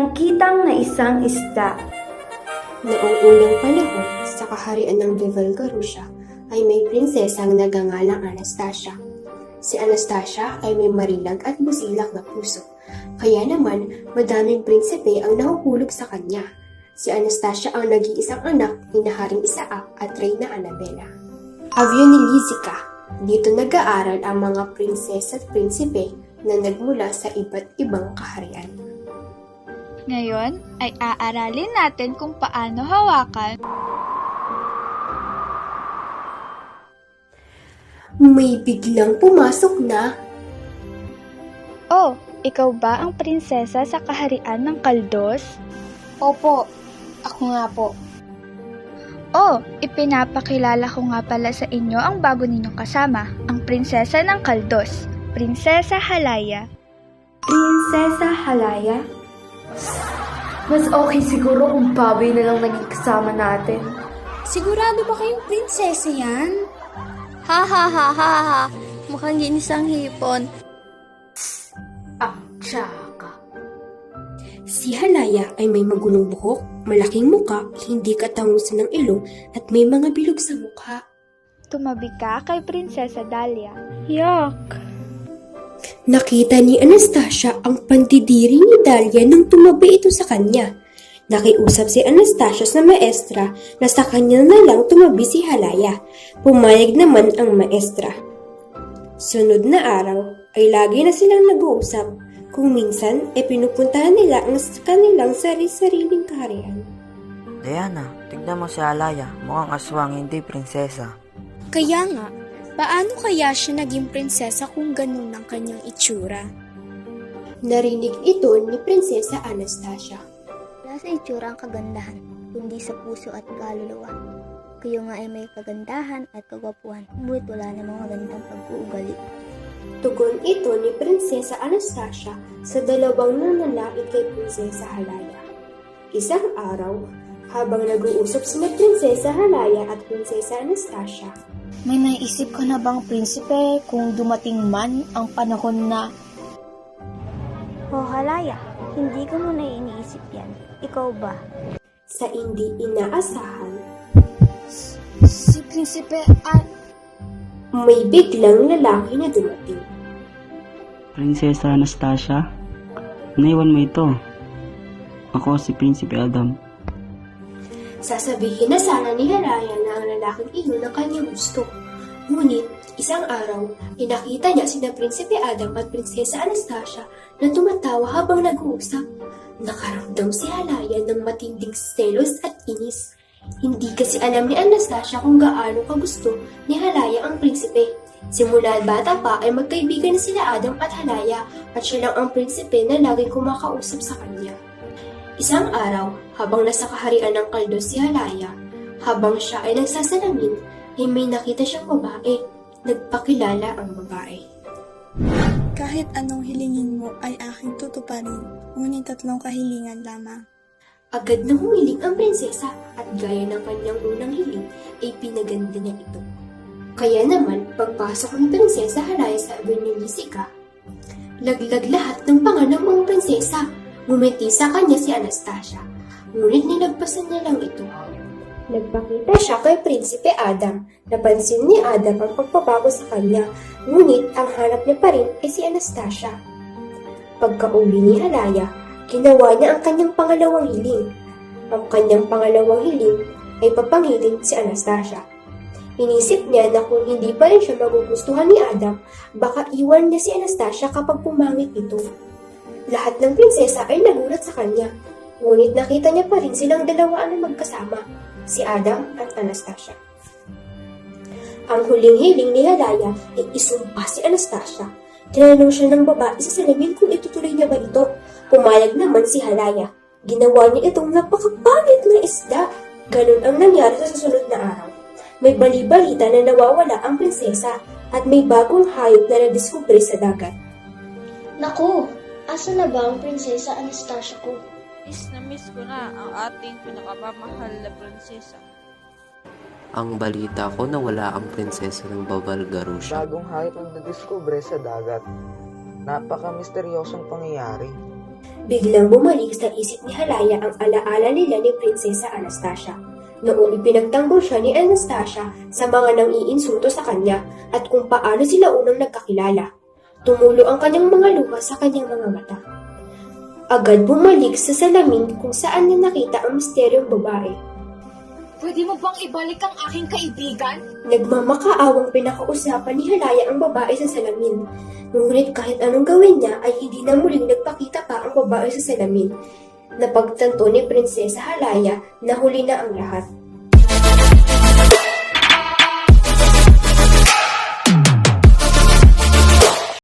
nakitang na isang isda. Noong unang panahon, sa kaharian ng Vivalgarusha ay may prinsesang nagangalang Anastasia. Si Anastasia ay may marilag at busilak na puso. Kaya naman, madaming prinsipe ang nahuhulog sa kanya. Si Anastasia ang nag-iisang anak ni Haring Isaac at Reyna Annabella. Avyonilisica. Dito nag-aaral ang mga prinsesa at prinsipe na nagmula sa iba't ibang kaharian. Ngayon ay aaralin natin kung paano hawakan. May biglang pumasok na. Oh, ikaw ba ang prinsesa sa kaharian ng Kaldos? Opo, ako nga po. Oh, ipinapakilala ko nga pala sa inyo ang bago ninyong kasama, ang prinsesa ng Kaldos, Prinsesa Halaya. Prinsesa Halaya? Mas okay siguro kung baboy na lang naging kasama natin. Sigurado ba kayong prinsesa yan? Ha ha ha ha ha, mukhang ginisang hipon. Tsaka. Si Halaya ay may magulong buhok, malaking muka, hindi katangusan ng ilong at may mga bilog sa mukha. Tumabi ka kay Prinsesa Dahlia. Yuck! Nakita ni Anastasia ang pandidiri ni Dahlia nang tumabi ito sa kanya. Nakiusap si Anastasia sa maestra na sa kanya na lang tumabi si Halaya. Pumayag naman ang maestra. Sunod na araw ay lagi na silang nag-uusap. Kung minsan ay pinupuntahan nila ang kanilang sari-sariling kaharian. Diana, tignan mo si Halaya. Mukhang aswang, hindi prinsesa. Kaya nga, paano kaya siya naging prinsesa kung ganun ang kanyang itsura? Narinig ito ni Prinsesa Anastasia. Wala sa itsura ang kagandahan, kundi sa puso at kaluluwa. Kayo nga ay may kagandahan at kagwapuhan, ngunit wala namang magandang pag-uugali. Tugon ito ni Prinsesa Anastasia sa dalawang nanlalait kay Prinsesa Halaya. Isang araw, habang nag-uusap sina Prinsesa Halaya at Prinsesa Anastasia, May naisip ka na bang prinsipe kung dumating man ang panahon na... O Halaya, hindi ko muna iniisip yan. Ikaw ba? sa hindi inaasahan, Si prinsipe may biglang lalaki na dumating. Prinsesa Anastasia, naiwan mo ito. Ako si Prinsipe Adam. Sasabihin na sana ni Halaya na ang lalaking iyon ang kanyang gusto. Ngunit, isang araw, inakita niya sina Prinsipe Adam at Prinsesa Anastasia na tumatawa habang nag-uusap. Nakaramdam si Halaya ng matinding selos at inis. Hindi kasi alam ni Anastasia kung gaano kagusto ni Halaya ang prinsipe. Simula bata pa ay magkaibigan na sila Adam at Halaya at siya lang ang prinsipe na laging kumakausap sa kanya. Isang araw, habang nasa kaharian ng Kaldos si Halaya, habang siya ay nagsasalamin, ay may nakita siyang babae. Nagpakilala ang babae. Kahit anong hilingin mo ay aking tutuparin, ngunit 3 kahilingan lamang. Agad na humiling ang prinsesa at gaya ng kanyang unang hiling ay pinaganda niya ito. Kaya naman, pagpasok ng Prinsesa Halaya sa Avyonilisica, laglag lahat ng pangalang mga prinsesa. Ngumiti sa kanya si Anastasia, ngunit nilagpasan niya lang ito. Nagpakita siya kay Prinsipe Adam. Napansin ni Adam ang pagbabago sa kanya, ngunit ang hanap niya pa rin ay si Anastasia. Pagka-uwi ni Halaya, ginawa niya ang kanyang pangalawang hiling. Ang kanyang pangalawang hiling ay papangilin si Anastasia. Inisip niya na kung hindi pa rin siya magugustuhan ni Adam, baka iwan niya si Anastasia kapag pumangit ito. Lahat ng prinsesa ay nagulat sa kanya, ngunit nakita niya pa rin silang dalawa na magkasama, si Adam at Anastasia. Ang huling hiling ni Halaya ay isumpa si Anastasia. Tinanong siya ng babae sa salamin kung itutuloy niya ba ito. Pumayag naman si Halaya. Ginawa niya itong napakapangit na isda. Ganun ang nangyari sa susunod na araw. May bali-balita na nawawala ang prinsesa at may bagong hayop na nadiskubre sa dagat. Naku! Asa na ba ang Prinsesa Anastasia ko? Miss ko na ang ating pinakamamahal na prinsesa. Ang balita ko na wala ang prinsesa ng Vivalgarusha. Bagong hayop ang nadiskubre sa dagat. Napaka-misteryosong pangyayari. Biglang bumalik sa isip ni Halaya ang alaala nila ni Prinsesa Anastasia. Noon ipinagtanggol siya ni Anastasia sa mga nang-iinsulto sa kanya at kung paano sila unang nagkakilala. Tumulo ang kanyang mga luha sa kanyang mga mata. Agad bumalik sa salamin kung saan niya nakita ang misteryong babae. Pwede mo bang ibalik ang aking kaibigan? Nagmamakaawang pinakausapan ni Halaya ang babae sa salamin. Ngunit kahit anong gawin niya ay hindi na muling nagpakita pa ang babae sa salamin. Napagtanto ni Prinsesa Halaya na huli na ang lahat.